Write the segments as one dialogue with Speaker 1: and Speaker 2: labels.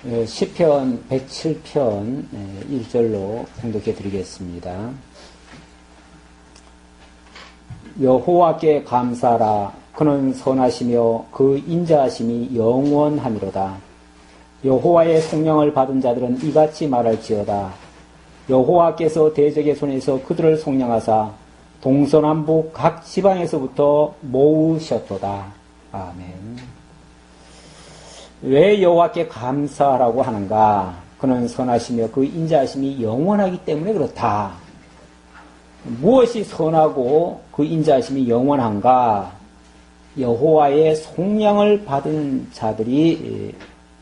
Speaker 1: 시편 107편 1절로 공독해 드리겠습니다. 여호와께 감사하라. 그는 선하시며 그 인자하심이 영원하미로다. 여호와의 속량을 받은 자들은 이같이 말할지어다. 여호와께서 대적의 손에서 그들을 속량하사 동서남북 각 지방에서부터 모으셨도다. 아멘. 왜 여호와께 감사하라고 하는가? 그는 선하시며 그 인자하심이 영원하기 때문에 그렇다. 무엇이 선하고 그 인자하심이 영원한가? 여호와의 속량을 받은 자들이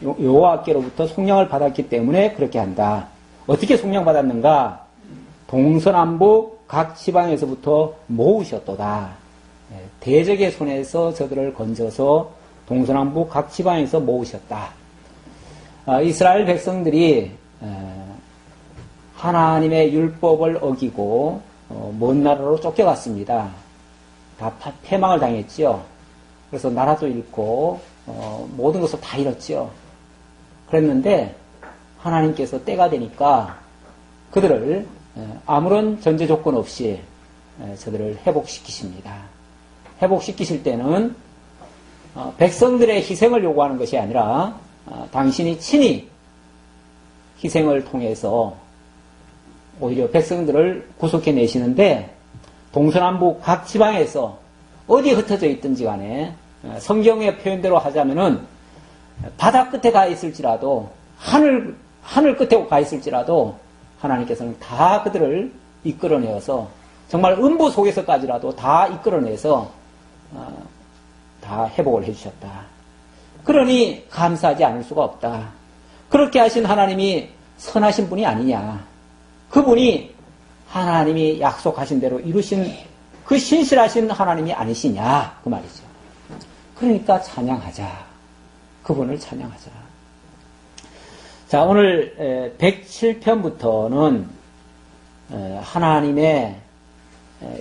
Speaker 1: 여호와께로부터 속량을 받았기 때문에 그렇게 한다. 어떻게 속량받았는가? 동서남북 각 지방에서부터 모으셨도다. 대적의 손에서 저들을 건져서 동서남북 각 지방에서 모으셨다. 이스라엘 백성들이 하나님의 율법을 어기고 먼 나라로 쫓겨갔습니다. 다 패망을 당했지요. 그래서 나라도 잃고 모든 것을 다 잃었지요. 그랬는데 하나님께서 때가 되니까 그들을 아무런 전제 조건 없이 저들을 회복시키십니다. 회복시키실 때는 백성들의 희생을 요구하는 것이 아니라 당신이 친히 희생을 통해서 오히려 백성들을 구속해 내시는데 동서남북 각 지방에서 어디 흩어져 있든지 간에 성경의 표현대로 하자면은 바다 끝에 가 있을지라도 하늘 끝에 가 있을지라도 하나님께서는 다 그들을 이끌어내어서 정말 음부 속에서까지라도 다 이끌어내서 다 회복을 해주셨다. 그러니 감사하지 않을 수가 없다. 그렇게 하신 하나님이 선하신 분이 아니냐. 그분이 하나님이 약속하신 대로 이루신 그 신실하신 하나님이 아니시냐. 그 말이죠. 그러니까 찬양하자. 그분을 찬양하자. 자, 오늘 107편부터는 하나님의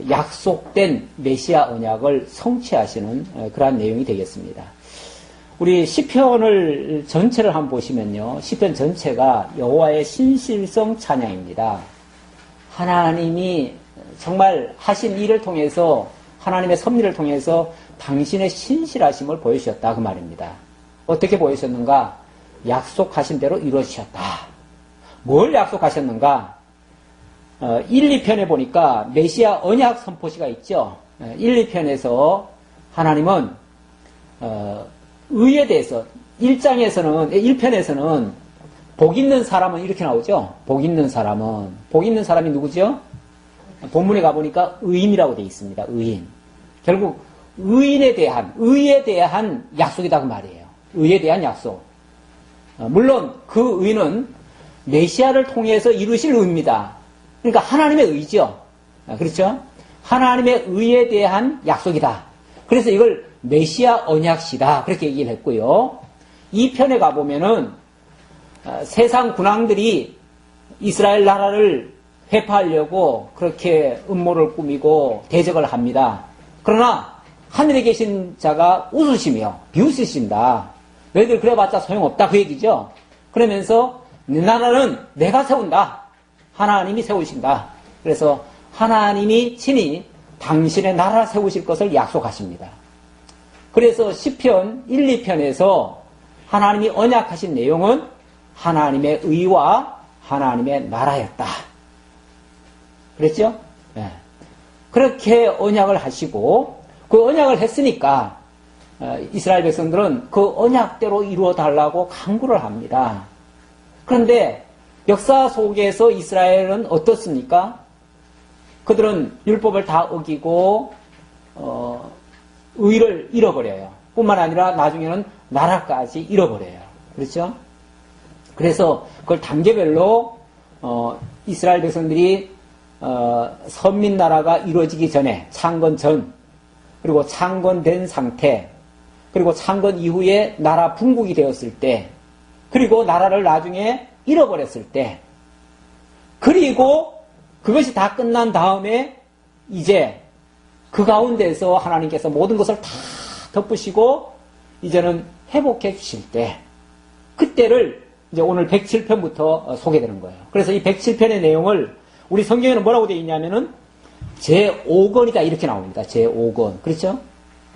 Speaker 1: 약속된 메시아 언약을 성취하시는 그러한 내용이 되겠습니다. 우리 시편을 전체를 한번 보시면요. 시편 전체가 여호와의 신실성 찬양입니다. 하나님이 정말 하신 일을 통해서 하나님의 섭리를 통해서 당신의 신실하심을 보여주셨다 그 말입니다. 어떻게 보여주셨는가? 약속하신 대로 이루어주셨다. 뭘 약속하셨는가? 1, 2편에 보니까 메시아 언약 선포시가 있죠. 1, 2편에서 하나님은 의에 대해서 1편에서는 복 있는 사람은 이렇게 나오죠. 복 있는 사람이 누구죠? 본문에 가보니까 의인이라고 되어 있습니다. 의인. 결국 의에 대한 약속이다 그 말이에요. 의에 대한 약속. 물론 그 의는 메시아를 통해서 이루실 의입니다. 그러니까 하나님의 의죠. 그렇죠? 하나님의 의에 대한 약속이다. 그래서 이걸 메시아 언약시다. 그렇게 얘기를 했고요. 2편에 가보면은 세상 군왕들이 이스라엘 나라를 회파하려고 그렇게 음모를 꾸미고 대적을 합니다. 그러나 하늘에 계신 자가 웃으시며 비웃으신다. 너희들 그래봤자 소용없다. 그 얘기죠. 그러면서 내 나라는 내가 세운다. 하나님이 세우신다. 그래서 하나님이 친히 당신의 나라를 세우실 것을 약속하십니다. 그래서 시편 1, 2편에서 하나님이 언약하신 내용은 하나님의 의와 하나님의 나라였다. 그랬죠? 네. 그렇게 언약을 하시고 그 언약을 했으니까 이스라엘 백성들은 그 언약대로 이루어 달라고 간구를 합니다. 그런데 역사 속에서 이스라엘은 어떻습니까? 그들은 율법을 다 어기고 의를 잃어버려요. 뿐만 아니라 나중에는 나라까지 잃어버려요. 그렇죠? 그래서 그걸 단계별로 이스라엘 백성들이 선민 나라가 이루어지기 전에 창건 전, 그리고 창건된 상태, 그리고 창건 이후에 나라 분국이 되었을 때, 그리고 나라를 나중에 잃어버렸을 때, 그리고 그것이 다 끝난 다음에 이제 그 가운데서 하나님께서 모든 것을 다 덮으시고 이제는 회복해 주실 때, 그때를 이제 오늘 107편부터 소개되는 거예요. 그래서 이 107편의 내용을 우리 성경에는 뭐라고 되어 있냐면은 제5권이다 이렇게 나옵니다. 제5권. 그렇죠?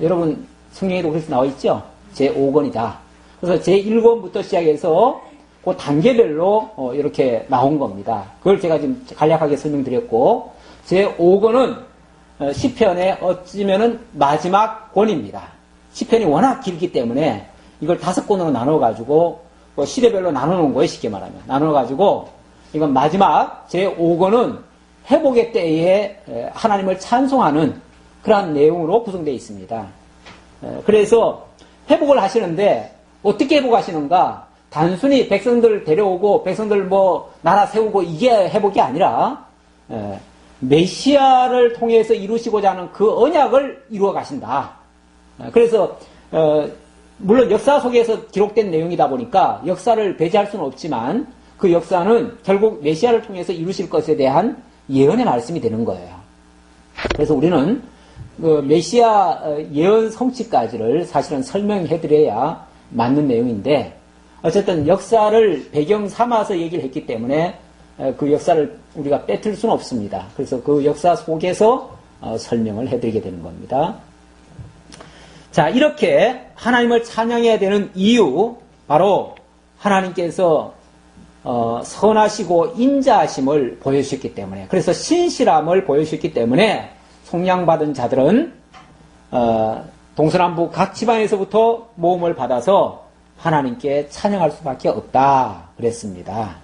Speaker 1: 여러분 성경에도 그렇게 나와 있죠? 제5권이다. 그래서 제1권부터 시작해서 그 단계별로 이렇게 나온 겁니다. 그걸 제가 지금 간략하게 설명드렸고 제5권은 시편의 어찌면은 마지막 권입니다. 시편이 워낙 길기 때문에 이걸 5권으로 나눠가지고 시대별로 나눠놓은 거예요. 쉽게 말하면 나눠가지고 이건 마지막 제5권은 회복의 때에 하나님을 찬송하는 그러한 내용으로 구성되어 있습니다. 그래서 회복을 하시는데 어떻게 회복하시는가? 단순히 백성들 데려오고 백성들 나라 세우고 이게 회복이 아니라 메시아를 통해서 이루시고자 하는 그 언약을 이루어 가신다. 그래서 물론 역사 속에서 기록된 내용이다 보니까 역사를 배제할 수는 없지만 그 역사는 결국 메시아를 통해서 이루실 것에 대한 예언의 말씀이 되는 거예요. 그래서 우리는 그 메시아 예언 성취까지를 사실은 설명해드려야 맞는 내용인데 어쨌든 역사를 배경 삼아서 얘기를 했기 때문에 그 역사를 우리가 빼뜨릴 수는 없습니다. 그래서 그 역사 속에서 설명을 해드리게 되는 겁니다. 자, 이렇게 하나님을 찬양해야 되는 이유, 바로 하나님께서 선하시고 인자하심을 보여주셨기 때문에, 그래서 신실함을 보여주셨기 때문에 속량받은 자들은 동서남북 각 지방에서부터 모험을 받아서 하나님께 찬양할 수밖에 없다 그랬습니다.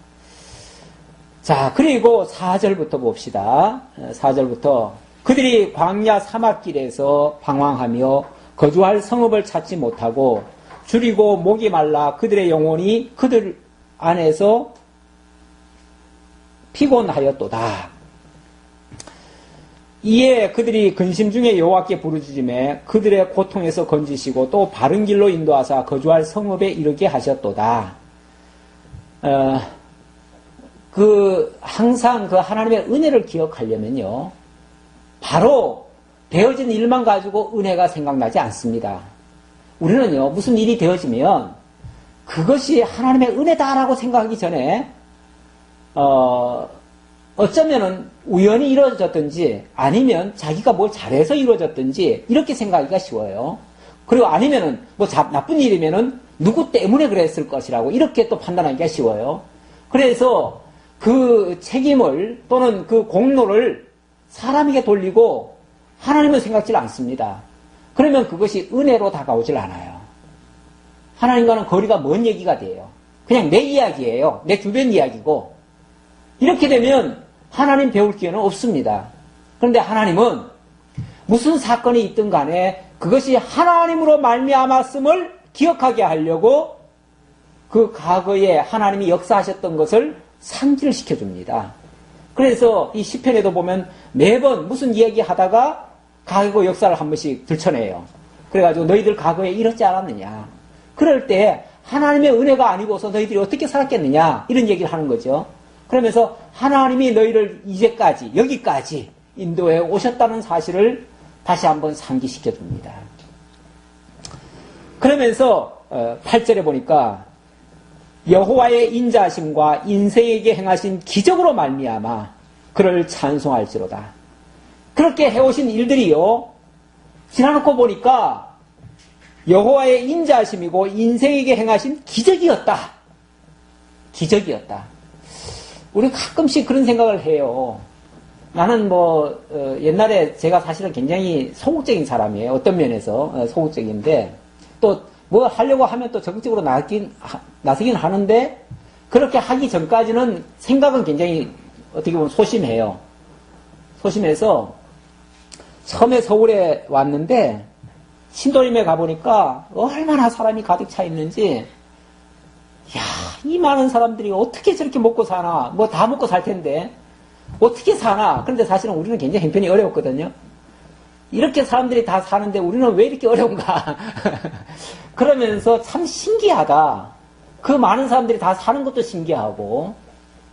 Speaker 1: 자, 그리고 4절부터 봅시다. 4절부터 그들이 광야 사막길에서 방황하며 거주할 성읍을 찾지 못하고 줄이고 목이 말라 그들의 영혼이 그들 안에서 피곤하였도다. 이에 그들이 근심 중에 여호와께 부르짖음에 그들의 고통에서 건지시고 또 바른 길로 인도하사 거주할 성읍에 이르게 하셨도다. 항상 그 하나님의 은혜를 기억하려면요, 바로 되어진 일만 가지고 은혜가 생각나지 않습니다. 우리는요, 무슨 일이 되어지면 그것이 하나님의 은혜다라고 생각하기 전에 어쩌면은 우연히 이루어졌든지 아니면 자기가 뭘 잘해서 이루어졌든지 이렇게 생각하기가 쉬워요. 그리고 아니면은 나쁜 일이면은 누구 때문에 그랬을 것이라고 이렇게 또 판단하기가 쉬워요. 그래서 그 책임을 또는 그 공로를 사람에게 돌리고 하나님은 생각지 않습니다. 그러면 그것이 은혜로 다가오질 않아요. 하나님과는 거리가 먼 얘기가 돼요. 그냥 내 이야기예요. 내 주변 이야기고. 이렇게 되면 하나님 배울 기회는 없습니다. 그런데 하나님은 무슨 사건이 있든 간에 그것이 하나님으로 말미암았음을 기억하게 하려고 그 과거에 하나님이 역사하셨던 것을 상기를 시켜줍니다. 그래서 이 시편에도 보면 매번 무슨 이야기 하다가 과거 역사를 한 번씩 들춰내요. 그래가지고 너희들 과거에 이렇지 않았느냐. 그럴 때 하나님의 은혜가 아니고서 너희들이 어떻게 살았겠느냐. 이런 얘기를 하는 거죠. 그러면서 하나님이 너희를 이제까지 여기까지 인도에 오셨다는 사실을 다시 한번 상기시켜 줍니다. 그러면서 8절에 보니까 여호와의 인자하심과 인생에게 행하신 기적으로 말미암아 그를 찬송할지로다. 그렇게 해오신 일들이요, 지나놓고 보니까 여호와의 인자하심이고 인생에게 행하신 기적이었다. 기적이었다. 우리 가끔씩 그런 생각을 해요. 나는 옛날에 제가 사실은 굉장히 소극적인 사람이에요. 어떤 면에서 소극적인데, 또 뭐 하려고 하면 또 적극적으로 나서긴 하는데, 그렇게 하기 전까지는 생각은 굉장히 어떻게 보면 소심해요. 소심해서 처음에 서울에 왔는데, 신도림에 가보니까 얼마나 사람이 가득 차 있는지, 야, 이 많은 사람들이 어떻게 저렇게 먹고 사나. 다 먹고 살 텐데 어떻게 사나. 그런데 사실은 우리는 굉장히 형편이 어려웠거든요. 이렇게 사람들이 다 사는데 우리는 왜 이렇게 어려운가. 그러면서 참 신기하다. 그 많은 사람들이 다 사는 것도 신기하고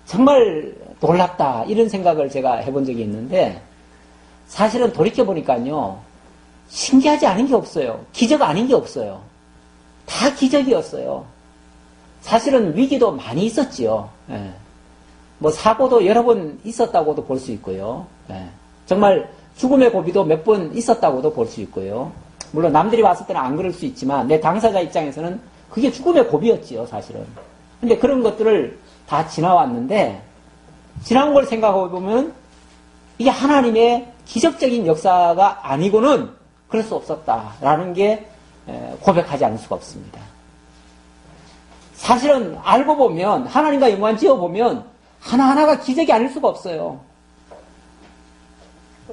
Speaker 1: 정말 놀랍다. 이런 생각을 제가 해본 적이 있는데, 사실은 돌이켜보니까요, 신기하지 않은 게 없어요. 기적 아닌 게 없어요. 다 기적이었어요. 사실은 위기도 많이 있었지요. 예. 뭐 사고도 여러 번 있었다고도 볼 수 있고요. 예. 정말 죽음의 고비도 몇 번 있었다고도 볼 수 있고요. 물론 남들이 봤을 때는 안 그럴 수 있지만 내 당사자 입장에서는 그게 죽음의 고비였지요, 사실은. 근데 그런 것들을 다 지나왔는데 지나온 걸 생각해 보면 이게 하나님의 기적적인 역사가 아니고는 그럴 수 없었다라는 게 고백하지 않을 수가 없습니다. 사실은 알고 보면 하나님과 연관 지어보면 하나하나가 기적이 아닐 수가 없어요.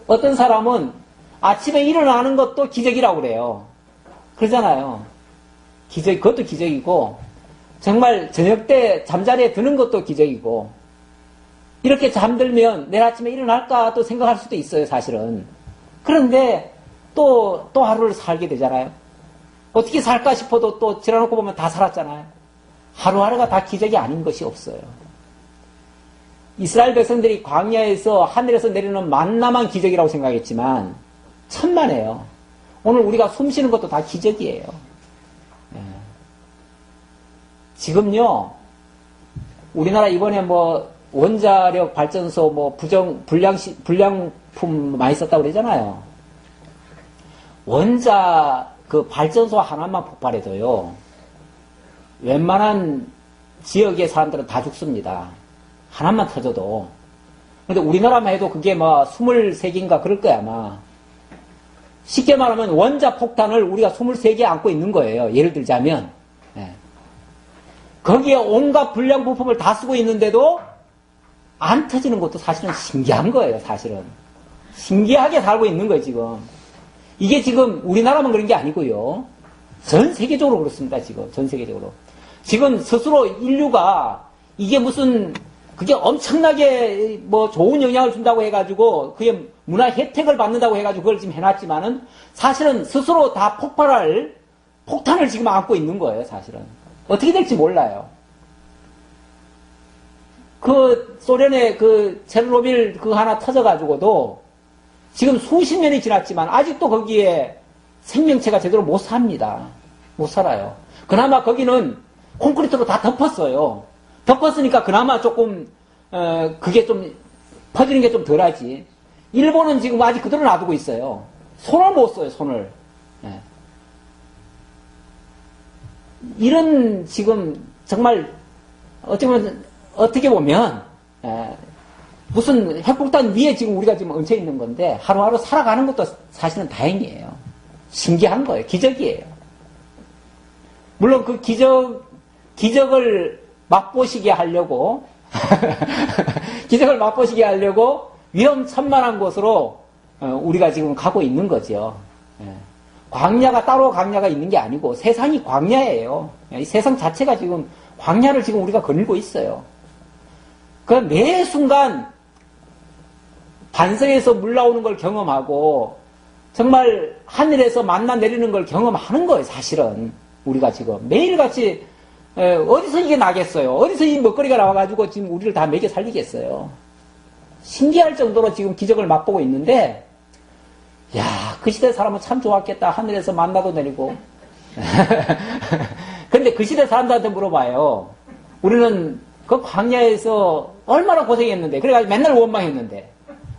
Speaker 1: 어떤 사람은 아침에 일어나는 것도 기적이라고 그래요. 그러잖아요. 기적, 그것도 기적이고 정말 저녁 때 잠자리에 드는 것도 기적이고 이렇게 잠들면 내일 아침에 일어날까 또 생각할 수도 있어요, 사실은. 그런데 또 하루를 살게 되잖아요. 어떻게 살까 싶어도 또 지나놓고 보면 다 살았잖아요. 하루하루가 다 기적이 아닌 것이 없어요. 이스라엘 백성들이 광야에서 하늘에서 내리는 만나만 기적이라고 생각했지만 천만에요. 오늘 우리가 숨 쉬는 것도 다 기적이에요. 지금요, 우리나라 이번에 뭐 원자력 발전소 뭐 불량품 많이 썼다고 그러잖아요. 그 발전소 하나만 폭발해도요, 웬만한 지역의 사람들은 다 죽습니다. 하나만 터져도. 근데 우리나라만 해도 그게 뭐 23개인가 그럴 거야, 아마. 쉽게 말하면 원자 폭탄을 우리가 23개 안고 있는 거예요. 예를 들자면. 예. 거기에 온갖 불량 부품을 다 쓰고 있는데도 안 터지는 것도 사실은 신기한 거예요, 사실은. 신기하게 살고 있는 거예요, 지금. 이게 지금 우리나라만 그런 게 아니고요. 전 세계적으로 그렇습니다, 지금. 전 세계적으로. 지금 스스로 인류가 이게 무슨 그게 엄청나게 뭐 좋은 영향을 준다고 해가지고 그게 문화 혜택을 받는다고 해가지고 그걸 지금 해놨지만은 사실은 스스로 다 폭발할 폭탄을 지금 안고 있는 거예요, 사실은. 어떻게 될지 몰라요. 그 소련의 그 체르노빌 그거 하나 터져가지고도 지금 수십 년이 지났지만 아직도 거기에 생명체가 제대로 못 삽니다. 못 살아요. 그나마 거기는 콘크리트로 다 덮었어요. 덮었으니까 그나마 조금 그게 좀 퍼지는 게 좀 덜하지. 일본은 지금 아직 그대로 놔두고 있어요. 손을 못 써요, 손을. 예. 이런 지금 정말 어떻게 보면 무슨 핵폭탄 위에 지금 우리가 지금 얹혀 있는 건데 하루하루 살아가는 것도 사실은 다행이에요. 신기한 거예요. 기적이에요. 물론 그 기적을 맛보시게 하려고 기적을 맛보시게 하려고 위험천만한 곳으로 우리가 지금 가고 있는 거죠. 광야가 따로 광야가 있는 게 아니고 세상이 광야예요. 이 세상 자체가 지금 광야를 지금 우리가 거닐고 있어요. 그 매 순간 반성에서 물 나오는 걸 경험하고 정말 하늘에서 만나 내리는 걸 경험하는 거예요, 사실은. 우리가 지금 매일같이 어디서 이게 나겠어요? 어디서 이 먹거리가 나와가지고 지금 우리를 다 먹여 살리겠어요? 신기할 정도로 지금 기적을 맛보고 있는데, 야, 그 시대 사람은 참 좋았겠다. 하늘에서 만나도 내리고. 근데 그 시대 사람들한테 물어봐요. 우리는 그 광야에서 얼마나 고생했는데, 그래가지고 맨날 원망했는데,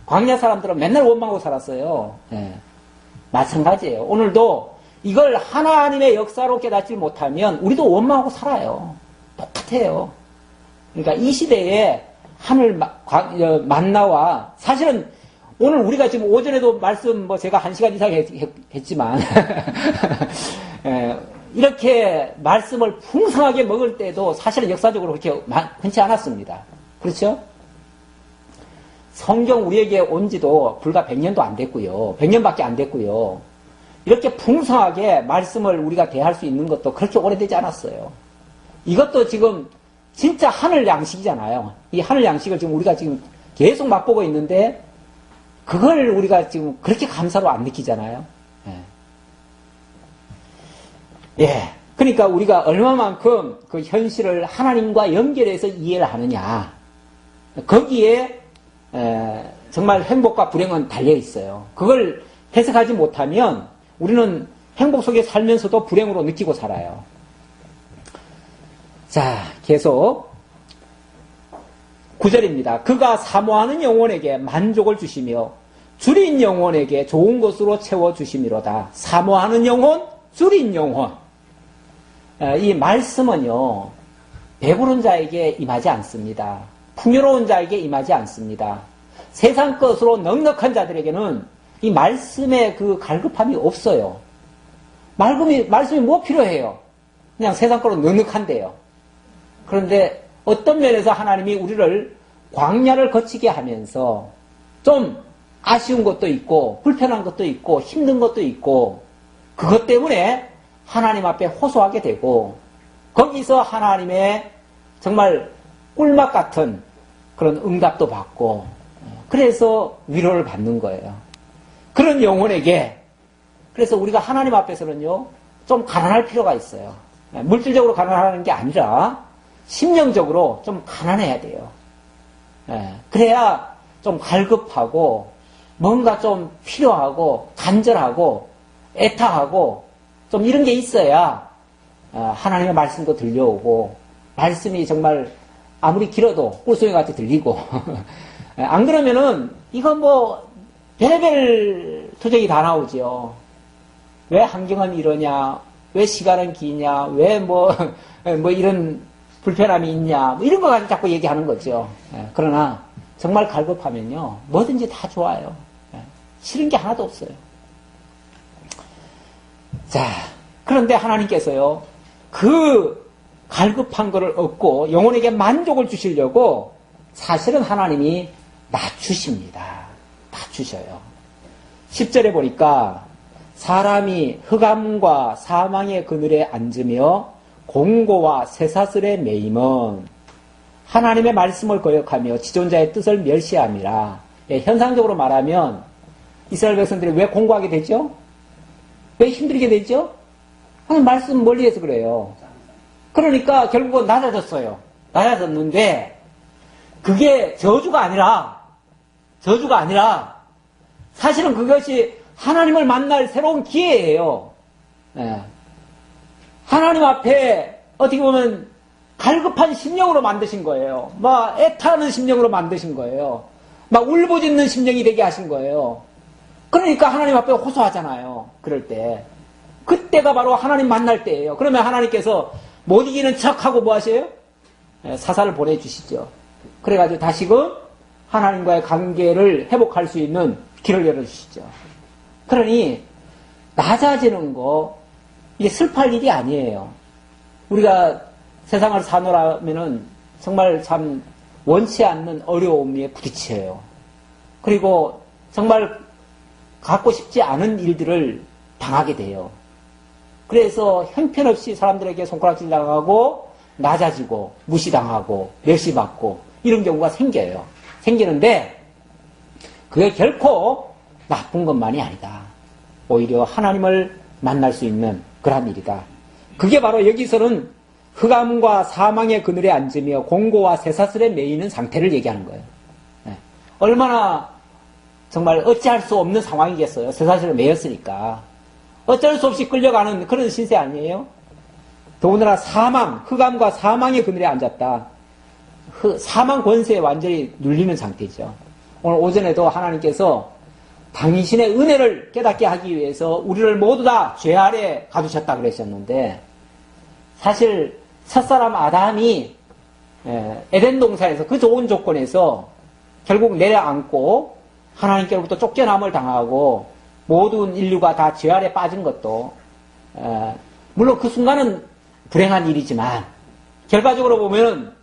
Speaker 1: 광야 사람들은 맨날 원망하고 살았어요. 네. 마찬가지예요. 오늘도 이걸 하나님의 역사로 깨닫지 못하면 우리도 원망하고 살아요. 똑같아요. 그러니까 이 시대에 하늘 만나와 사실은 오늘 우리가 지금 오전에도 말씀 제가 1시간 이상 했지만 이렇게 말씀을 풍성하게 먹을 때도 사실은 역사적으로 그렇게 흔치 않았습니다. 그렇죠? 성경 우리에게 온 지도 불과 100년도 안 됐고요. 100년밖에 안 됐고요. 이렇게 풍성하게 말씀을 우리가 대할 수 있는 것도 그렇게 오래되지 않았어요. 이것도 지금 진짜 하늘 양식이잖아요. 이 하늘 양식을 지금 우리가 지금 계속 맛보고 있는데 그걸 우리가 지금 그렇게 감사로 안 느끼잖아요. 예. 그러니까 우리가 얼마만큼 그 현실을 하나님과 연결해서 이해를 하느냐. 거기에 정말 행복과 불행은 달려 있어요. 그걸 해석하지 못하면 우리는 행복 속에 살면서도 불행으로 느끼고 살아요. 자, 계속 9절입니다. 그가 사모하는 영혼에게 만족을 주시며 줄인 영혼에게 좋은 것으로 채워주심이로다. 사모하는 영혼, 줄인 영혼. 이 말씀은요, 배부른 자에게 임하지 않습니다. 풍요로운 자에게 임하지 않습니다. 세상 것으로 넉넉한 자들에게는 이 말씀의 그 갈급함이 없어요. 말씀이 뭐 필요해요? 그냥 세상 거로 넉넉한데요. 그런데 어떤 면에서 하나님이 우리를 광야를 거치게 하면서 좀 아쉬운 것도 있고 불편한 것도 있고 힘든 것도 있고 그것 때문에 하나님 앞에 호소하게 되고 거기서 하나님의 정말 꿀맛 같은 그런 응답도 받고 그래서 위로를 받는 거예요. 그런 영혼에게 그래서 우리가 하나님 앞에서는요 좀 가난할 필요가 있어요. 물질적으로 가난하는 게 아니라 심령적으로 좀 가난해야 돼요. 그래야 좀 갈급하고 뭔가 좀 필요하고 간절하고 애타하고 좀 이런 게 있어야 하나님의 말씀도 들려오고 말씀이 정말 아무리 길어도 꿀송이 같이 들리고 안 그러면은 이건 뭐 별의별 투정이 다 나오죠. 왜 환경은 이러냐, 왜 시간은 기냐, 왜 뭐 이런 불편함이 있냐, 뭐 이런 거 가지고 자꾸 얘기하는 거죠. 그러나 정말 갈급하면요 뭐든지 다 좋아요. 싫은 게 하나도 없어요. 자, 그런데 하나님께서요 그 갈급한 것을 얻고 영혼에게 만족을 주시려고 사실은 하나님이 낮추십니다. 낮추셔요. 10절에 보니까 사람이 흑암과 사망의 그늘에 앉으며 공고와 쇠사슬에 매임은 하나님의 말씀을 거역하며 지존자의 뜻을 멸시함이라. 현상적으로 말하면 이스라엘 백성들이 왜 공고하게 되죠? 왜 힘들게 되죠? 하나님 말씀 멀리해서 그래요. 그러니까 결국은 낮아졌어요. 낮아졌는데 그게 저주가 아니라 사실은 그것이 하나님을 만날 새로운 기회예요. 하나님 앞에 어떻게 보면 갈급한 심령으로 만드신 거예요. 막 애타는 심령으로 만드신 거예요. 막 울부짖는 심령이 되게 하신 거예요. 그러니까 하나님 앞에 호소하잖아요. 그럴 때. 그때가 바로 하나님 만날 때예요. 그러면 하나님께서 못 이기는 척하고 뭐 하세요? 사사를 보내주시죠. 그래가지고 다시금 하나님과의 관계를 회복할 수 있는 길을 열어주시죠. 그러니 낮아지는 거 이게 슬퍼할 일이 아니에요. 우리가 세상을 사노라면은 정말 참 원치 않는 어려움에 부딪혀요. 그리고 정말 갖고 싶지 않은 일들을 당하게 돼요. 그래서 형편없이 사람들에게 손가락질 당하고 낮아지고 무시당하고 멸시받고 이런 경우가 생겨요. 생기는데 그게 결코 나쁜 것만이 아니다. 오히려 하나님을 만날 수 있는 그러한 일이다. 그게 바로 여기서는 흑암과 사망의 그늘에 앉으며 공고와 쇠사슬에 매이는 상태를 얘기하는 거예요. 얼마나 정말 어찌할 수 없는 상황이겠어요. 쇠사슬에 매였으니까. 어쩔 수 없이 끌려가는 그런 신세 아니에요? 더군다나 흑암과 사망의 그늘에 앉았다. 사망 권세에 완전히 눌리는 상태죠. 오늘 오전에도 하나님께서 당신의 은혜를 깨닫게 하기 위해서 우리를 모두 다 죄 아래 가두셨다 그러셨는데 사실 첫사람 아담이 에덴 동산에서 그 좋은 조건에서 결국 내려앉고 하나님께로부터 쫓겨남을 당하고 모든 인류가 다 죄 아래 빠진 것도 물론 그 순간은 불행한 일이지만 결과적으로 보면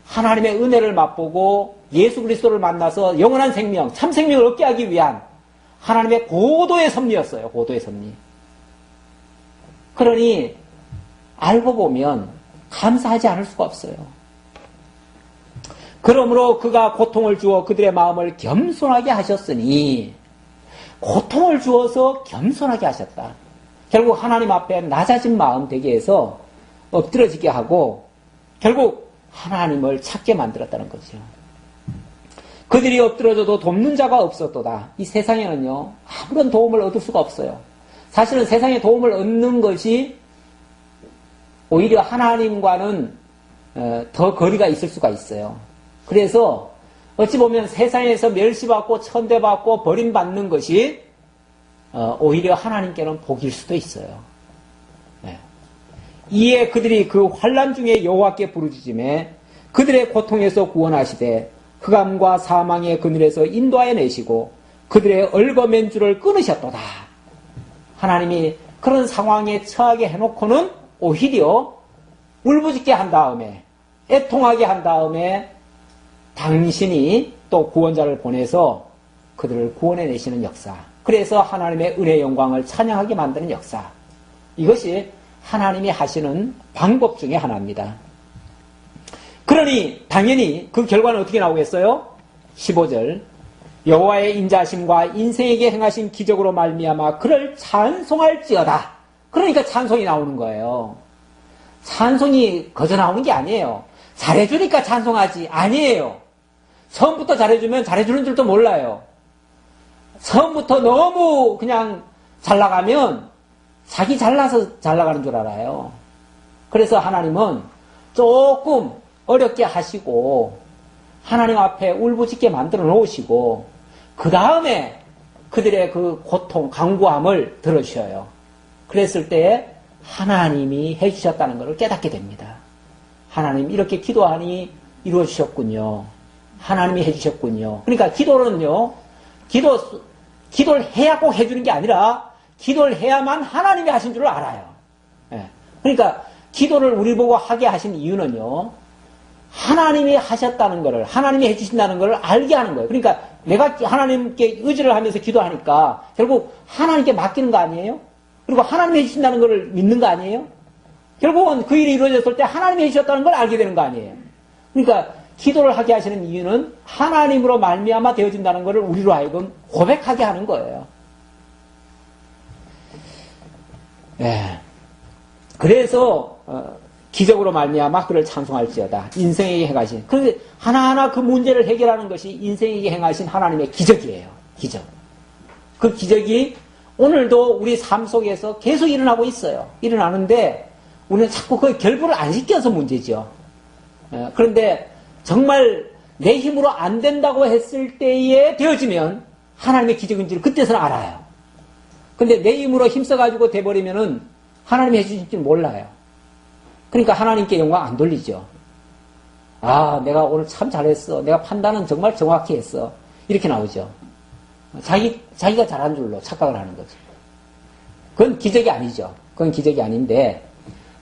Speaker 1: 하나님의 은혜를 맛보고 예수 그리스도를 만나서 영원한 생명, 참 생명을 얻게 하기 위한 하나님의 고도의 섭리였어요. 고도의 섭리. 그러니 알고 보면 감사하지 않을 수가 없어요. 그러므로 그가 고통을 주어 그들의 마음을 겸손하게 하셨으니 고통을 주어서 겸손하게 하셨다. 결국 하나님 앞에 낮아진 마음 되게 해서 엎드러지게 하고 결국 하나님을 찾게 만들었다는 거죠. 그들이 엎드러져도 돕는 자가 없었도다. 이 세상에는요 아무런 도움을 얻을 수가 없어요. 사실은 세상에 도움을 얻는 것이 오히려 하나님과는 더 거리가 있을 수가 있어요. 그래서 어찌 보면 세상에서 멸시받고 천대받고 버림받는 것이 오히려 하나님께는 복일 수도 있어요. 네. 이에 그들이 그 환난 중에 여호와께 부르짖음에 그들의 고통에서 구원하시되 흑암과 사망의 그늘에서 인도하여 내시고 그들의 얼거맨줄을 끊으셨도다. 하나님이 그런 상황에 처하게 해놓고는 오히려 울부짖게 한 다음에 애통하게 한 다음에 당신이 또 구원자를 보내서 그들을 구원해내시는 역사. 그래서 하나님의 은혜의 영광을 찬양하게 만드는 역사. 이것이 하나님이 하시는 방법 중에 하나입니다. 그러니 당연히 그 결과는 어떻게 나오겠어요? 15절 여호와의 인자심과 인생에게 행하신 기적으로 말미암아 그를 찬송할지어다. 그러니까 찬송이 나오는 거예요. 찬송이 거저 나오는 게 아니에요. 잘해주니까 찬송하지 아니에요. 처음부터 잘해주면 잘해주는 줄도 몰라요. 처음부터 너무 그냥 잘 나가면 자기 잘나서 잘 나가는 줄 알아요. 그래서 하나님은 조금 어렵게 하시고 하나님 앞에 울부짖게 만들어 놓으시고 그 다음에 그들의 그 고통, 간구함을 들어주셔요. 그랬을 때 하나님이 해주셨다는 것을 깨닫게 됩니다. 하나님 이렇게 기도하니 이루어주셨군요. 하나님이 해주셨군요. 그러니까 기도는요, 기도를 해야 꼭 해주는 게 아니라 기도를 해야만 하나님이 하신 줄을 알아요. 예. 그러니까 기도를 우리 보고 하게 하신 이유는요, 하나님이 하셨다는 것을, 하나님이 해주신다는 것을 알게 하는 거예요. 그러니까 내가 하나님께 의지를 하면서 기도하니까 결국 하나님께 맡기는 거 아니에요? 그리고 하나님이 해주신다는 것을 믿는 거 아니에요? 결국은 그 일이 이루어졌을 때 하나님이 해주셨다는 걸 알게 되는 거 아니에요? 그러니까 기도를 하게 하시는 이유는 하나님으로 말미암아 되어진다는 것을 우리로 하여금 고백하게 하는 거예요. 예. 그래서 기적으로 말미암아 그를 찬송할지어다. 인생에게 행하신. 그런데 하나하나 그 문제를 해결하는 것이 인생에게 행하신 하나님의 기적이에요. 기적. 그 기적이 오늘도 우리 삶 속에서 계속 일어나고 있어요. 일어나는데 우리는 자꾸 그 결부를 안 시켜서 문제죠. 그런데 정말 내 힘으로 안 된다고 했을 때에 되어지면 하나님의 기적인지를 그때서는 알아요. 근데 내 힘으로 힘써가지고 돼버리면은 하나님이 해주신 줄 몰라요. 그러니까 하나님께 영광 안 돌리죠. 아, 내가 오늘 참 잘했어. 내가 판단은 정말 정확히 했어. 이렇게 나오죠. 자기가 잘한 줄로 착각을 하는 거죠. 그건 기적이 아니죠. 그건 기적이 아닌데,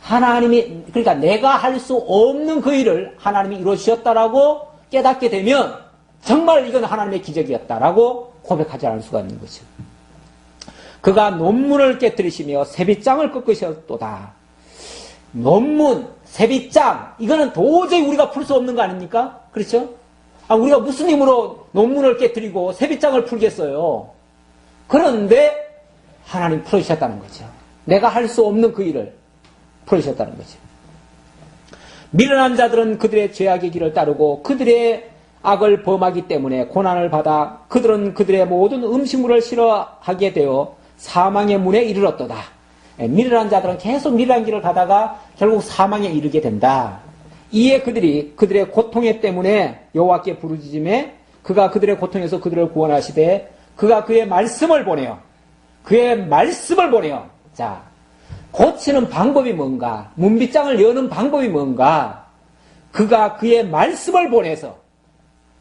Speaker 1: 하나님이, 그러니까 내가 할 수 없는 그 일을 하나님이 이루어주셨다라고 깨닫게 되면, 정말 이건 하나님의 기적이었다라고 고백하지 않을 수가 있는 거죠. 그가 논문을 깨뜨리시며 세빗장을 꺾으셨도다. 논문, 세빗장, 이거는 도저히 우리가 풀 수 없는 거 아닙니까? 그렇죠? 아, 우리가 무슨 힘으로 논문을 깨뜨리고 세빗장을 풀겠어요? 그런데 하나님 풀어주셨다는 거죠. 내가 할 수 없는 그 일을 풀어주셨다는 거죠. 미련한 자들은 그들의 죄악의 길을 따르고 그들의 악을 범하기 때문에 고난을 받아 그들은 그들의 모든 음식물을 싫어하게 되어 사망의 문에 이르렀도다. 미련한 자들은 계속 미련한 길을 가다가 결국 사망에 이르게 된다. 이에 그들이 그들의 고통에 때문에 여호와께 부르짖음에 그가 그들의 고통에서 그들을 구원하시되 그가 그의 말씀을 보내요. 그의 말씀을 보내요. 자, 고치는 방법이 뭔가? 문빗장을 여는 방법이 뭔가? 그가 그의 말씀을 보내서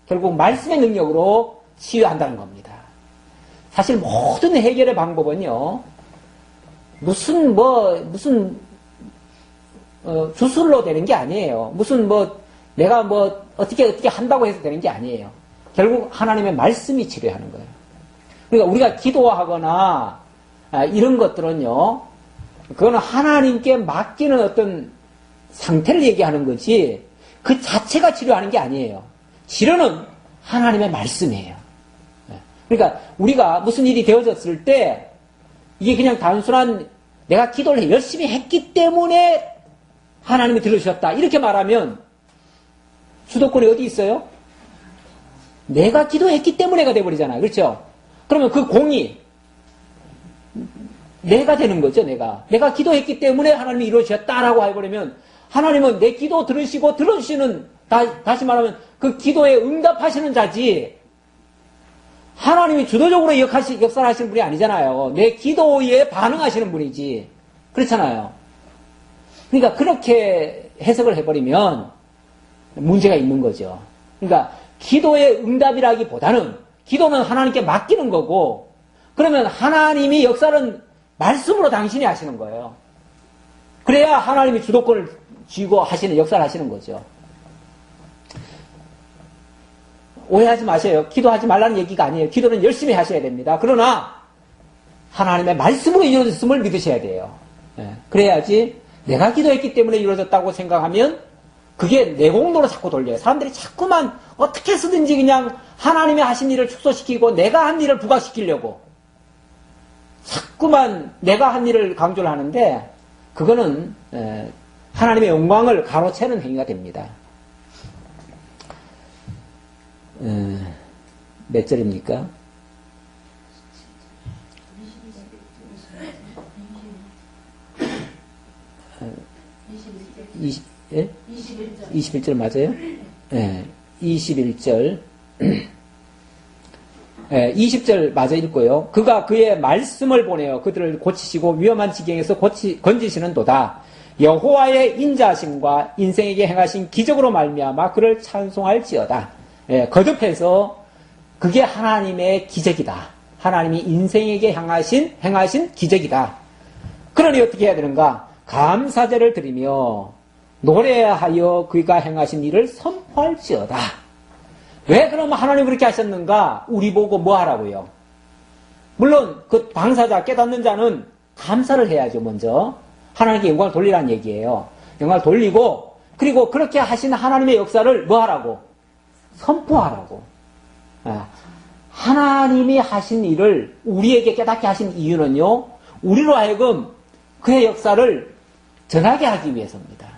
Speaker 1: 결국 말씀의 능력으로 치유한다는 겁니다. 사실 모든 해결의 방법은요, 무슨 주술로 되는 게 아니에요. 내가 어떻게 한다고 해서 되는 게 아니에요. 결국 하나님의 말씀이 치료하는 거예요. 그러니까 우리가 기도하거나 이런 것들은요, 그거는 하나님께 맡기는 어떤 상태를 얘기하는 거지, 그 자체가 치료하는 게 아니에요. 치료는 하나님의 말씀이에요. 그러니까 우리가 무슨 일이 되어졌을 때 이게 그냥 단순한 내가 기도를 열심히 했기 때문에 하나님이 들어주셨다 이렇게 말하면 주도권이 어디 있어요? 내가 기도했기 때문에가 돼버리잖아요. 그렇죠? 그러면 그 공이 내가 되는 거죠. 내가 기도했기 때문에 하나님이 이루어주셨다라고 해버리면 하나님은 내 기도 들으시고 들어주시는, 다시 말하면 그 기도에 응답하시는 자지, 하나님이 주도적으로 역사를 하시는 분이 아니잖아요. 내 기도에 반응하시는 분이지. 그렇잖아요. 그러니까 그렇게 해석을 해버리면 문제가 있는 거죠. 그러니까 기도의 응답이라기보다는 기도는 하나님께 맡기는 거고, 그러면 하나님이 역사는 말씀으로 당신이 하시는 거예요. 그래야 하나님이 주도권을 쥐고 하시는, 역사를 하시는 거죠. 오해하지 마세요. 기도하지 말라는 얘기가 아니에요. 기도는 열심히 하셔야 됩니다. 그러나 하나님의 말씀으로 이루어졌음을 믿으셔야 돼요. 그래야지 내가 기도했기 때문에 이루어졌다고 생각하면 그게 내 공로로 자꾸 돌려요. 사람들이 자꾸만 어떻게 쓰든지 그냥 하나님이 하신 일을 축소시키고 내가 한 일을 부각시키려고 자꾸만 내가 한 일을 강조를 하는데, 그거는 하나님의 영광을 가로채는 행위가 됩니다. 몇 절입니까? 21절 맞아요? 네, 21절. 20절 마저 읽고요. 그가 그의 말씀을 보내어 그들을 고치시고 위험한 지경에서 건지시는 도다. 여호와의 인자하심과 인생에게 행하신 기적으로 말미암아 그를 찬송할지어다. 거듭해서 그게 하나님의 기적이다. 하나님이 인생에게 행하신 기적이다. 그러니 어떻게 해야 되는가? 감사제를 드리며 노래하여 그가 행하신 일을 선포할지어다. 왜 그러면 하나님 그렇게 하셨는가? 우리 보고 뭐 하라고요? 물론 그 당사자, 깨닫는 자는 감사를 해야죠. 먼저 하나님께 영광을 돌리라는 얘기예요. 영광을 돌리고, 그리고 그렇게 하신 하나님의 역사를 뭐 하라고? 선포하라고. 하나님이 하신 일을 우리에게 깨닫게 하신 이유는요, 우리로 하여금 그의 역사를 전하게 하기 위해서입니다.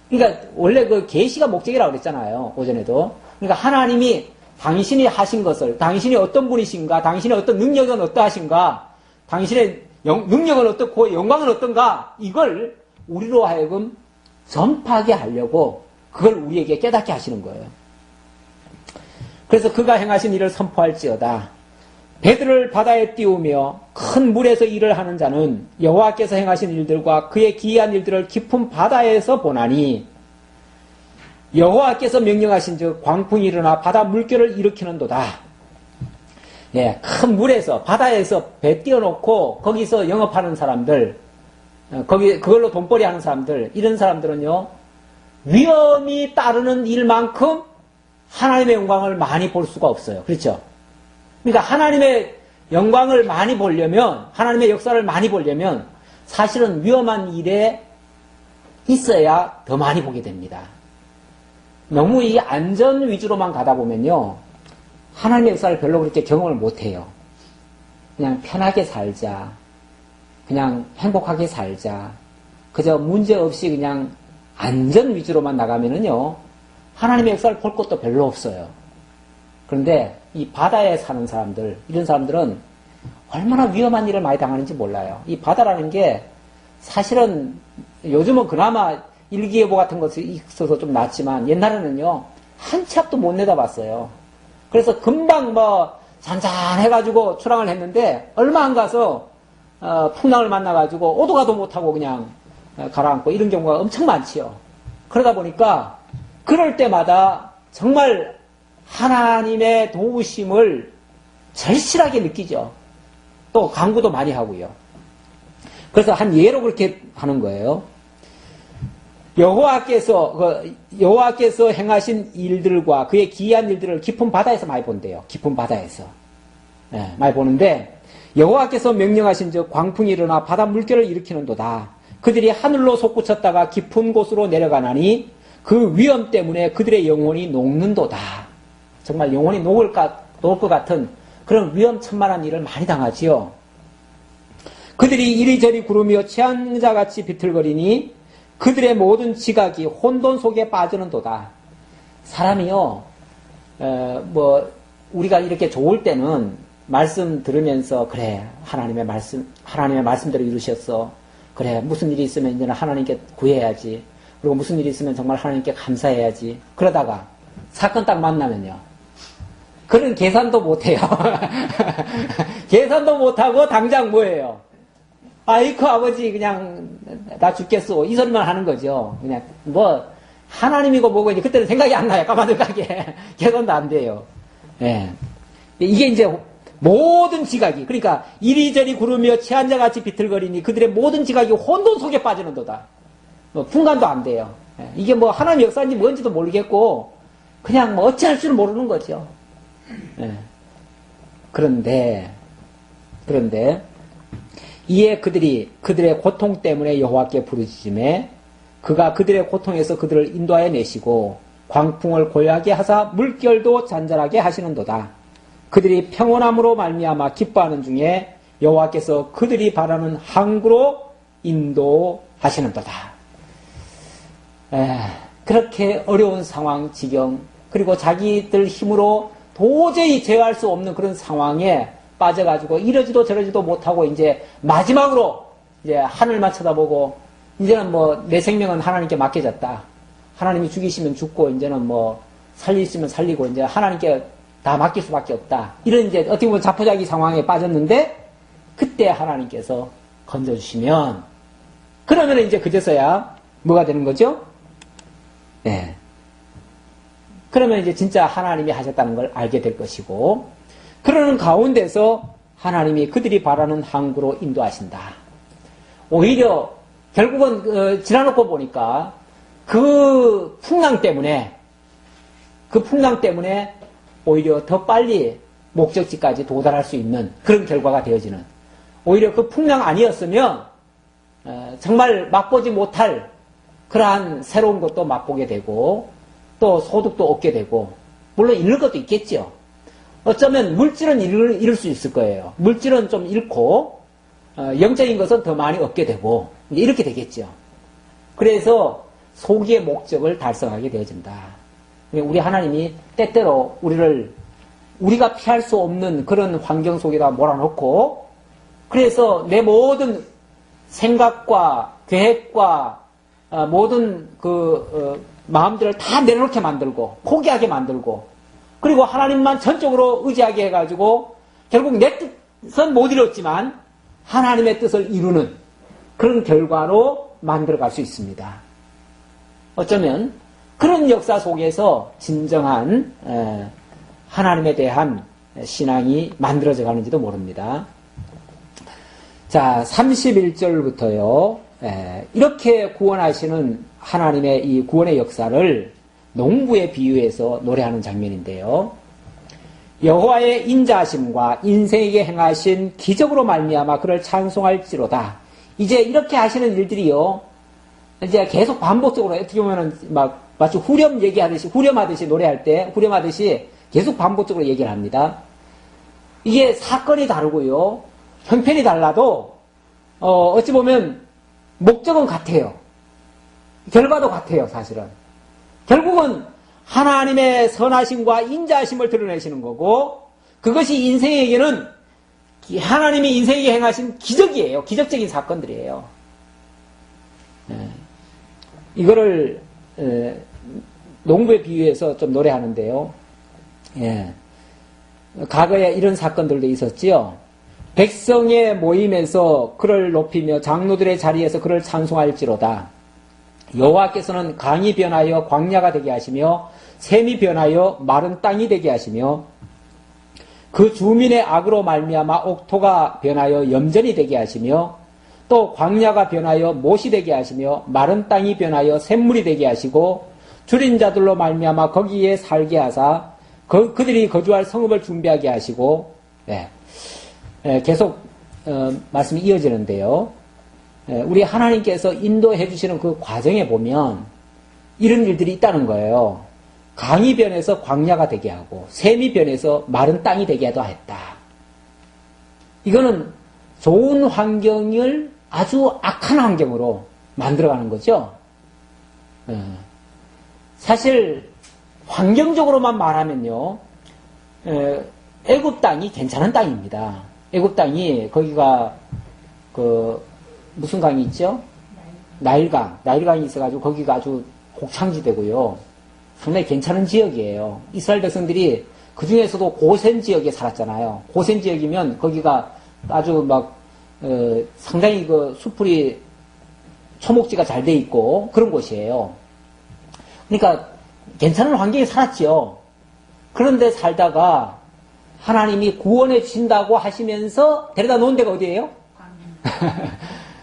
Speaker 1: 그러니까 원래 그 계시가 목적이라고 그랬잖아요. 오전에도. 그러니까 하나님이 당신이 하신 것을, 당신이 어떤 분이신가, 당신의 어떤 능력은 어떠하신가, 당신의 능력은 어떻고 영광은 어떤가, 이걸 우리로 하여금 전파하게 하려고 그걸 우리에게 깨닫게 하시는 거예요. 그래서 그가 행하신 일을 선포할지어다. 배들을 바다에 띄우며 큰 물에서 일을 하는 자는 여호와께서 행하신 일들과 그의 기이한 일들을 깊은 바다에서 보나니, 여호와께서 명령하신 즉 광풍이 일어나 바다 물결을 일으키는도다. 큰 물에서, 바다에서 배 띄워놓고 거기서 영업하는 사람들, 그걸로 돈벌이 하는 사람들, 이런 사람들은요, 위험이 따르는 일만큼 하나님의 영광을 많이 볼 수가 없어요. 그렇죠? 그러니까 하나님의 영광을 많이 보려면, 하나님의 역사를 많이 보려면 사실은 위험한 일에 있어야 더 많이 보게 됩니다. 너무 이 안전 위주로만 가다 보면요, 하나님의 역사를 별로 그렇게 경험을 못해요. 그냥 편하게 살자, 그냥 행복하게 살자, 그저 문제 없이 그냥 안전 위주로만 나가면은요, 하나님의 역사를 볼 것도 별로 없어요. 그런데 이 바다에 사는 사람들, 이런 사람들은 얼마나 위험한 일을 많이 당하는지 몰라요. 이 바다라는 게 사실은 요즘은 그나마 일기예보 같은 것이 있어서 좀 낫지만, 옛날에는요, 한 치 앞도 못 내다봤어요. 그래서 금방 잔잔해가지고 출항을 했는데, 얼마 안 가서 풍랑을 만나가지고 오도 가도 못하고 그냥 가라앉고, 이런 경우가 엄청 많지요. 그러다 보니까 그럴 때마다 정말 하나님의 도우심을 절실하게 느끼죠. 또 간구도 많이 하고요. 그래서 한 예로 그렇게 하는 거예요. 여호와께서 행하신 일들과 그의 기이한 일들을 깊은 바다에서 많이 본대요. 깊은 바다에서. 많이 보는데, 여호와께서 명령하신 즉 광풍이 일어나 바다 물결을 일으키는도다. 그들이 하늘로 솟구쳤다가 깊은 곳으로 내려가나니 그 위험 때문에 그들의 영혼이 녹는도다. 정말 영혼이 녹을 것 같은 그런 위험천만한 일을 많이 당하지요. 그들이 이리저리 구르며 취한 자같이 비틀거리니 그들의 모든 지각이 혼돈 속에 빠지는도다. 사람이요, 우리가 이렇게 좋을 때는 말씀 들으면서, 그래, 하나님의 말씀대로 이루셨어. 그래, 무슨 일이 있으면 이제는 하나님께 구해야지. 그리고 무슨 일이 있으면 정말 하나님께 감사해야지. 그러다가 사건 딱 만나면요. 그런 계산도 못해요. 계산도 못하고 당장 뭐예요? 아이고 아버지 그냥 나 죽겠어. 이 소리만 하는 거죠. 그냥 뭐 하나님이고 뭐고 이제 그때는 생각이 안 나요. 까마득하게. 계산도 안 돼요. 예. 이게 이제 모든 지각이, 그러니까 이리저리 구르며 취한자같이 비틀거리니 그들의 모든 지각이 혼돈 속에 빠지는도다. 뭐 분간도 안 돼요. 예. 이게 뭐 하나님 역사인지 뭔지도 모르겠고 그냥 뭐 어찌할 줄은 모르는 거죠. 예. 그런데 이에 그들의 고통 때문에 여호와께 부르짖음에 그가 그들의 고통에서 그들을 인도하여 내시고 광풍을 고요하게 하사 물결도 잔잔하게 하시는도다. 그들이 평온함으로 말미암아 기뻐하는 중에 여호와께서 그들이 바라는 항구로 인도하시는도다. 그렇게 어려운 상황, 지경, 그리고 자기들 힘으로 도저히 제어할 수 없는 그런 상황에 빠져가지고 이러지도 저러지도 못하고 이제 마지막으로 이제 하늘만 쳐다보고 이제는 뭐 내 생명은 하나님께 맡겨졌다. 하나님이 죽이시면 죽고 이제는 뭐 살리시면 살리고 이제 하나님께 다 맡길 수밖에 없다. 이런 이제 어떻게 보면 자포자기 상황에 빠졌는데 그때 하나님께서 건져주시면 그러면 이제 그제서야 뭐가 되는 거죠? 네. 그러면 이제 진짜 하나님이 하셨다는 걸 알게 될 것이고 그러는 가운데서 하나님이 그들이 바라는 항구로 인도하신다. 오히려 결국은 지나놓고 보니까 그 풍랑 때문에 오히려 더 빨리 목적지까지 도달할 수 있는 그런 결과가 되어지는 오히려 그 풍랑 아니었으면 정말 맛보지 못할 그러한 새로운 것도 맛보게 되고 또 소득도 얻게 되고 물론 잃을 것도 있겠죠. 어쩌면 물질은 잃을 수 있을 거예요. 물질은 좀 잃고 영적인 것은 더 많이 얻게 되고 이렇게 되겠죠. 그래서 소기의 목적을 달성하게 되어진다. 우리 하나님이 때때로 우리가 피할 수 없는 그런 환경 속에다 몰아넣고 그래서 내 모든 생각과 계획과 모든 마음들을 다 내려놓게 만들고 포기하게 만들고 그리고 하나님만 전적으로 의지하게 해가지고 결국 내 뜻은 못 이뤘지만 하나님의 뜻을 이루는 그런 결과로 만들어갈 수 있습니다. 어쩌면 그런 역사 속에서 진정한 하나님에 대한 신앙이 만들어져 가는지도 모릅니다. 자, 31절부터요. 이렇게 구원하시는 하나님의 이 구원의 역사를 농부에 비유해서 노래하는 장면인데요. 여호와의 인자하심과 인생에게 행하신 기적으로 말미암아 그를 찬송할지로다. 이제 이렇게 하시는 일들이요. 이제 계속 반복적으로 어떻게 보면은 마치 후렴하듯이 노래할 때 후렴하듯이 계속 반복적으로 얘기를 합니다. 이게 사건이 다르고요. 형편이 달라도 어찌 보면 목적은 같아요. 결과도 같아요, 사실은. 결국은 하나님의 선하심과 인자하심을 드러내시는 거고 그것이 인생에게는 하나님이 인생에게 행하신 기적이에요. 기적적인 사건들이에요. 이거를 농부에 비유해서 좀 노래하는데요. 과거에 이런 사건들도 있었지요. 백성의 모임에서 그를 높이며 장로들의 자리에서 그를 찬송할지로다. 여호와께서는 강이 변하여 광야가 되게 하시며 샘이 변하여 마른 땅이 되게 하시며 그 주민의 악으로 말미암아 옥토가 변하여 염전이 되게 하시며 또 광야가 변하여 못이 되게 하시며 마른 땅이 변하여 샘물이 되게 하시고 줄인 자들로 말미암아 거기에 살게 하사 그들이 거주할 성읍을 준비하게 하시고 계속 말씀이 이어지는데요. 우리 하나님께서 인도해 주시는 그 과정에 보면 이런 일들이 있다는 거예요. 강이 변해서 광야가 되게 하고 샘이 변해서 마른 땅이 되게 했다. 이거는 좋은 환경을 아주 악한 환경으로 만들어가는 거죠. 사실 환경적으로만 말하면요. 애굽 땅이 괜찮은 땅입니다. 애굽 땅이 거기가 무슨 강이 있죠? 나일강이 있어가지고 거기가 아주 곡창지대고요. 상당히 괜찮은 지역이에요. 이스라엘 백성들이 그 중에서도 고센 지역에 살았잖아요. 고센 지역이면 거기가 아주 상당히 그 수풀이 초목지가 잘 돼 있고 그런 곳이에요. 그러니까 괜찮은 환경에 살았죠. 그런데 살다가 하나님이 구원해 주신다고 하시면서 데려다 놓은 데가 어디예요?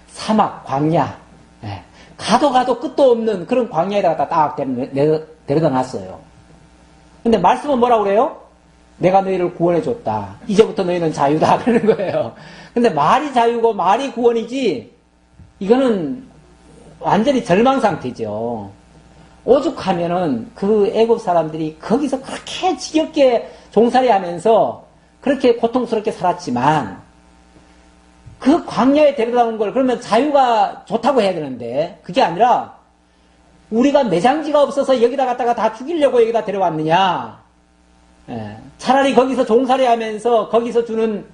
Speaker 1: 사막, 광야. 네. 가도 끝도 없는 그런 광야에다가 딱 데려다 놨어요. 근데 말씀은 뭐라고 그래요? 내가 너희를 구원해 줬다. 이제부터 너희는 자유다. 그러는 거예요. 근데 말이 자유고 말이 구원이지, 이거는 완전히 절망 상태죠. 오죽하면은 그 애굽 사람들이 거기서 그렇게 지겹게 종살이 하면서 그렇게 고통스럽게 살았지만 그 광야에 데려다 놓은 걸 그러면 자유가 좋다고 해야 되는데 그게 아니라 우리가 매장지가 없어서 여기다 갖다가 다 죽이려고 여기다 데려왔느냐. 차라리 거기서 종살이 하면서 거기서 주는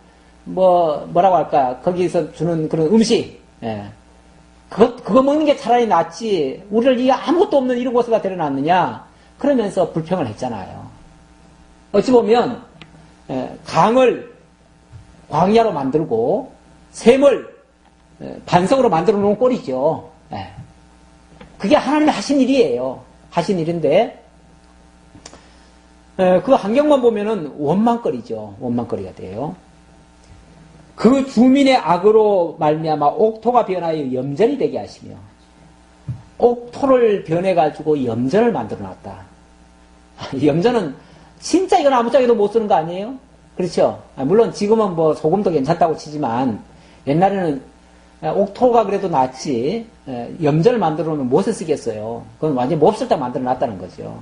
Speaker 1: 뭐라고 할까, 거기서 주는 그런 음식, 그거 먹는 게 차라리 낫지 우리를 이 아무것도 없는 이런 곳에다 데려놨느냐 그러면서 불평을 했잖아요. 어찌 보면 강을 광야로 만들고 샘을 반석으로 만들어 놓은 꼴이죠. 그게 하나님이 하신 일이에요. 하신 일인데 그 환경만 보면은 원망거리죠. 원망거리가 돼요. 그 주민의 악으로 말미암아 옥토가 변하여 염전이 되게 하시며, 옥토를 변해가지고 염전을 만들어놨다. 염전은 진짜 이건 아무짝에도 못 쓰는 거 아니에요? 그렇죠? 물론 지금은 뭐 소금도 괜찮다고 치지만 옛날에는 옥토가 그래도 낫지 염전을 만들어 놓으면 못에 쓰겠어요. 그건 완전히 몹쓸 때 만들어 놨다는 거죠.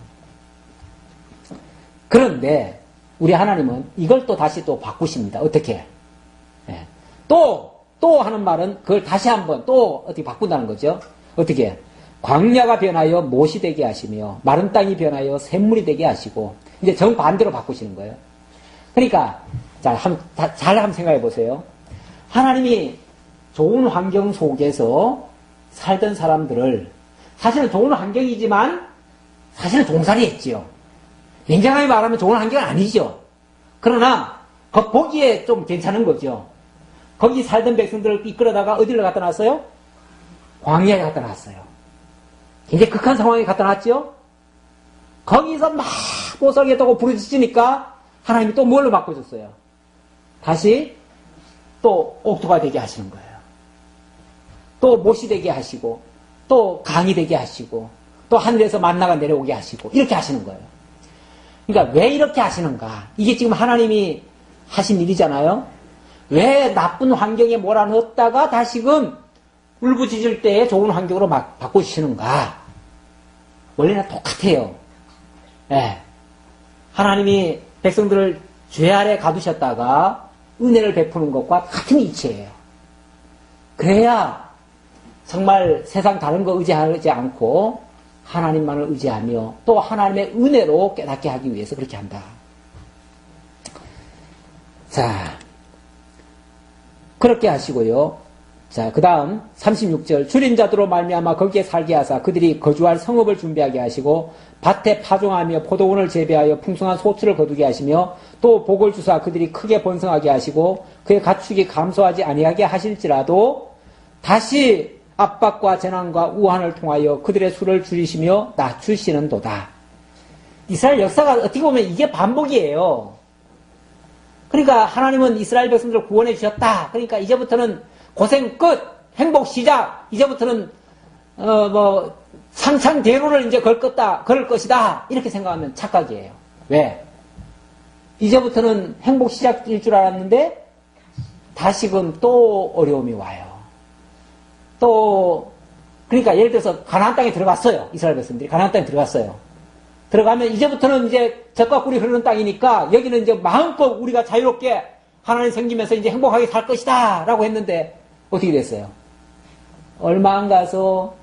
Speaker 1: 그런데 우리 하나님은 이걸 또 다시 또 바꾸십니다. 어떻게? 또 하는 말은 그걸 다시 한번 또 어떻게 바꾼다는 거죠. 어떻게? 광야가 변하여 못이 되게 하시며 마른 땅이 변하여 샘물이 되게 하시고, 이제 정반대로 바꾸시는 거예요. 그러니까 잘 한번 생각해 보세요. 하나님이 좋은 환경 속에서 살던 사람들을, 사실은 좋은 환경이지만 사실은 종살이 했지요. 냉정하게 말하면 좋은 환경은 아니죠. 그러나 보기에 좀 괜찮은 거죠. 거기 살던 백성들을 이끌어다가 어디를 갖다 놨어요? 광야에 갖다 놨어요. 굉장히 극한 상황에 갖다 놨죠. 거기서 막 못살겠다고 부르짖으니까 하나님이 또 뭘로 바꿔줬어요? 다시 또 옥토가 되게 하시는 거예요. 또 못이 되게 하시고, 또 강이 되게 하시고, 또 하늘에서 만나가 내려오게 하시고, 이렇게 하시는 거예요. 그러니까 왜 이렇게 하시는가? 이게 지금 하나님이 하신 일이잖아요. 왜 나쁜 환경에 몰아넣었다가 다시금 울부짖을 때에 좋은 환경으로 막 바꿔주시는가? 원래는 똑같아요. 하나님이 백성들을 죄 아래 가두셨다가 은혜를 베푸는 것과 같은 이치예요. 그래야 정말 세상 다른 거 의지하지 않고 하나님만을 의지하며 또 하나님의 은혜로 깨닫게 하기 위해서 그렇게 한다. 자, 그렇게 하시고요. 자, 그 다음 36절, 줄인 자들로 말미암아 거기에 살게 하사 그들이 거주할 성읍을 준비하게 하시고 밭에 파종하며 포도원을 재배하여 풍성한 소출을 거두게 하시며 또 복을 주사 그들이 크게 번성하게 하시고 그의 가축이 감소하지 아니하게 하실지라도 다시 압박과 재난과 우환을 통하여 그들의 수를 줄이시며 낮추시는도다. 이스라엘 역사가 어떻게 보면 이게 반복이에요. 그러니까 하나님은 이스라엘 백성들을 구원해 주셨다. 그러니까 이제부터는 고생 끝, 행복 시작. 이제부터는 상창대로를 이제 걸을 것이다. 이렇게 생각하면 착각이에요. 왜? 이제부터는 행복 시작일 줄 알았는데 다시금 또 어려움이 와요. 또 그러니까 예를 들어서 가나안 땅에 들어갔어요. 이스라엘 백성들이 가나안 땅에 들어갔어요. 들어가면 이제부터는 이제 젖과 꿀이 흐르는 땅이니까 여기는 이제 마음껏 우리가 자유롭게 하나님 섬기면서 이제 행복하게 살 것이다 라고 했는데 어떻게 됐어요? 얼마 안 가서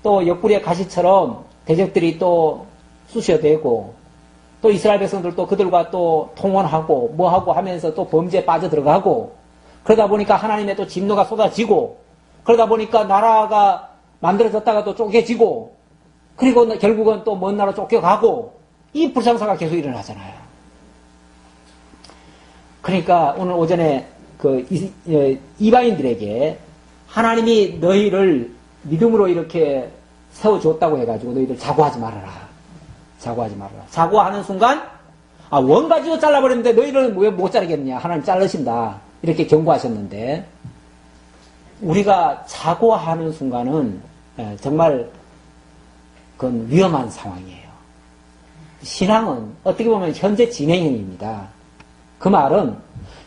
Speaker 1: 또 옆구리에 가시처럼 대적들이 또 쑤셔대고 또 이스라엘 백성들도 그들과 또 통혼하고 뭐하고 하면서 또 범죄에 빠져 들어가고 그러다 보니까 하나님의 또 진노가 쏟아지고 그러다 보니까 나라가 만들어졌다가 또 쪼개지고, 그리고 결국은 또 먼 나라 쫓겨가고, 이 불상사가 계속 일어나잖아요. 그러니까 오늘 오전에 이방인들에게 하나님이 너희를 믿음으로 이렇게 세워줬다고 해가지고 너희들 자고하지 말아라. 자고하지 말아라. 자고하는 순간, 원 가지고 잘라버렸는데 너희들은 왜 못 자르겠냐. 하나님 자르신다. 이렇게 경고하셨는데, 우리가 자고하는 순간은 정말 그건 위험한 상황이에요. 신앙은 어떻게 보면 현재 진행형입니다. 그 말은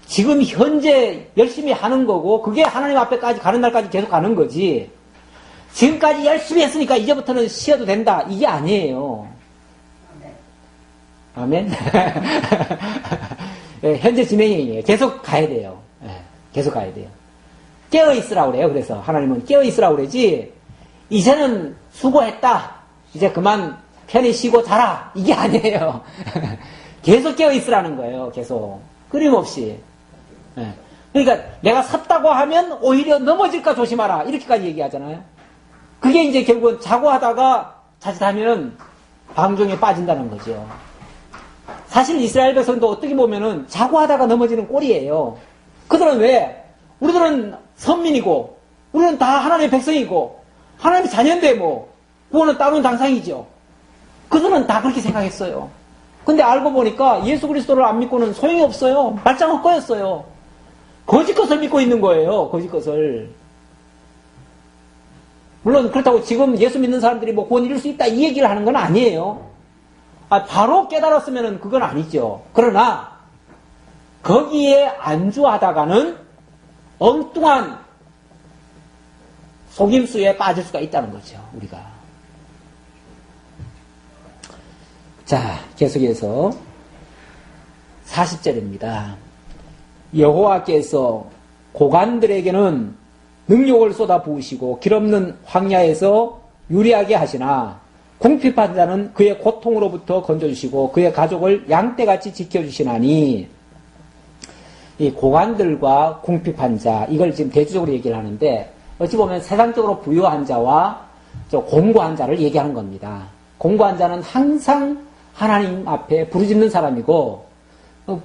Speaker 1: 지금 현재 열심히 하는 거고 그게 하나님 앞에까지 가는 날까지 계속 가는 거지, 지금까지 열심히 했으니까 이제부터는 쉬어도 된다, 이게 아니에요. 아멘. 현재 진행형이에요. 계속 가야 돼요. 계속 가야 돼요. 깨어있으라고 그래요. 그래서 하나님은 깨어있으라고 그러지, 이제는 수고했다, 이제 그만 편히 쉬고 자라, 이게 아니에요. 계속 깨어있으라는 거예요. 계속 끊임없이. 그러니까 내가 섰다고 하면 오히려 넘어질까 조심하라, 이렇게까지 얘기하잖아요. 그게 이제 결국은 자고 하다가 자칫하면 방종에 빠진다는 거죠. 사실 이스라엘 백성도 어떻게 보면은 자고 하다가 넘어지는 꼴이에요. 그들은 왜? 우리들은 선민이고 우리는 다 하나님의 백성이고 하나님의 자녀인데 뭐 구원은 따르는 당상이죠. 그들은 다 그렇게 생각했어요. 근데 알고 보니까 예수 그리스도를 안 믿고는 소용이 없어요. 말짱 헛거였어요. 거짓 것을 믿고 있는 거예요. 거짓 것을. 물론 그렇다고 지금 예수 믿는 사람들이 뭐 구원 이룰 수 있다 이 얘기를 하는 건 아니에요. 바로 깨달았으면 그건 아니죠. 그러나 거기에 안주하다가는 엉뚱한 속임수에 빠질 수가 있다는 거죠. 우리가. 자, 계속해서 40절입니다. 여호와께서 고관들에게는 능력을 쏟아 부으시고 길없는 황야에서 유리하게 하시나 궁핍한 자는 그의 고통으로부터 건져주시고 그의 가족을 양떼같이 지켜주시나니, 이 고관들과 궁핍한 자, 이걸 지금 대조적으로 얘기를 하는데, 어찌 보면 세상적으로 부유한 자와 공고한 자를 얘기하는 겁니다. 공고한 자는 항상 하나님 앞에 부르짖는 사람이고,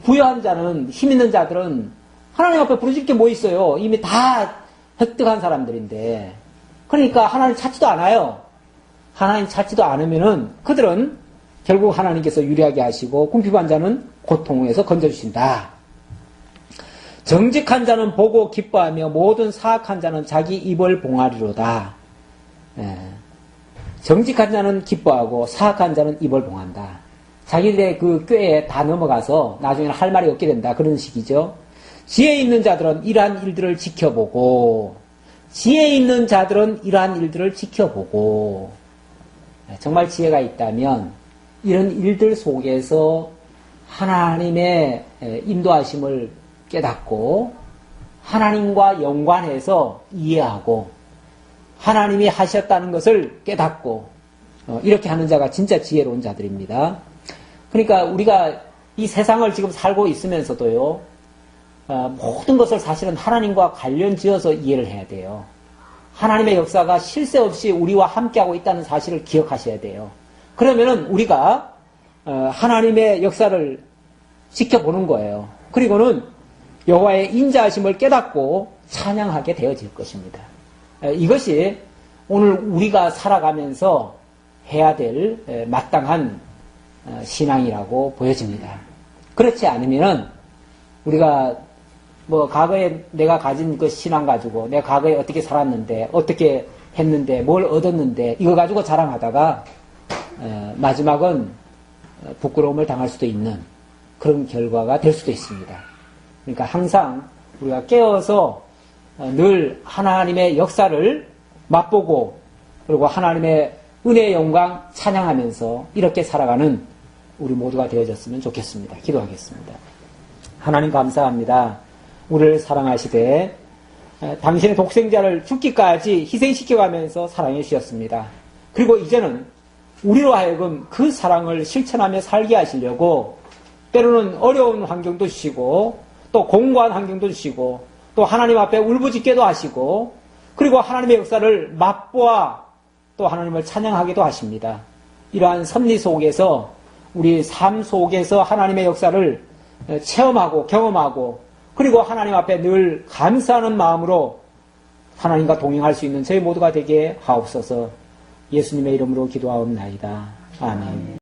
Speaker 1: 부유한 자는, 힘 있는 자들은 하나님 앞에 부르짖을 게 뭐 있어요. 이미 다 획득한 사람들인데. 그러니까 하나님 찾지도 않아요. 하나님 찾지도 않으면은 그들은 결국 하나님께서 유리하게 하시고, 궁핍한 자는 고통에서 건져주신다. 정직한 자는 보고 기뻐하며 모든 사악한 자는 자기 입을 봉하리로다. 정직한 자는 기뻐하고 사악한 자는 입을 봉한다. 자기들의 그 꾀에 다 넘어가서 나중에는 할 말이 없게 된다, 그런 식이죠. 지혜 있는 자들은 이러한 일들을 지켜보고, 지혜 있는 자들은 이러한 일들을 지켜보고, 정말 지혜가 있다면 이런 일들 속에서 하나님의 인도하심을 깨닫고 하나님과 연관해서 이해하고 하나님이 하셨다는 것을 깨닫고 이렇게 하는 자가 진짜 지혜로운 자들입니다. 그러니까 우리가 이 세상을 지금 살고 있으면서도요, 모든 것을 사실은 하나님과 관련 지어서 이해를 해야 돼요. 하나님의 역사가 쉴 새 없이 우리와 함께하고 있다는 사실을 기억하셔야 돼요. 그러면은 우리가 하나님의 역사를 지켜보는 거예요. 그리고는 여호와의 인자하심을 깨닫고 찬양하게 되어질 것입니다. 이것이 오늘 우리가 살아가면서 해야 될 마땅한 신앙이라고 보여집니다. 그렇지 않으면은 우리가 뭐 과거에 내가 가진 그 신앙 가지고 내가 과거에 어떻게 살았는데 어떻게 했는데 뭘 얻었는데 이거 가지고 자랑하다가 마지막은 부끄러움을 당할 수도 있는 그런 결과가 될 수도 있습니다. 그러니까 항상 우리가 깨어서 늘 하나님의 역사를 맛보고 그리고 하나님의 은혜의 영광 찬양하면서 이렇게 살아가는 우리 모두가 되어졌으면 좋겠습니다. 기도하겠습니다. 하나님 감사합니다. 우리를 사랑하시되 당신의 독생자를 죽기까지 희생시켜가면서 사랑해 주셨습니다. 그리고 이제는 우리로 하여금 그 사랑을 실천하며 살게 하시려고 때로는 어려운 환경도 주시고 또 공고한 환경도 주시고 또 하나님 앞에 울부짖게도 하시고 그리고 하나님의 역사를 맛보아 또 하나님을 찬양하기도 하십니다. 이러한 섭리 속에서 우리 삶 속에서 하나님의 역사를 체험하고 경험하고 그리고 하나님 앞에 늘 감사하는 마음으로 하나님과 동행할 수 있는 저희 모두가 되게 하옵소서. 예수님의 이름으로 기도하옵나이다. 아멘.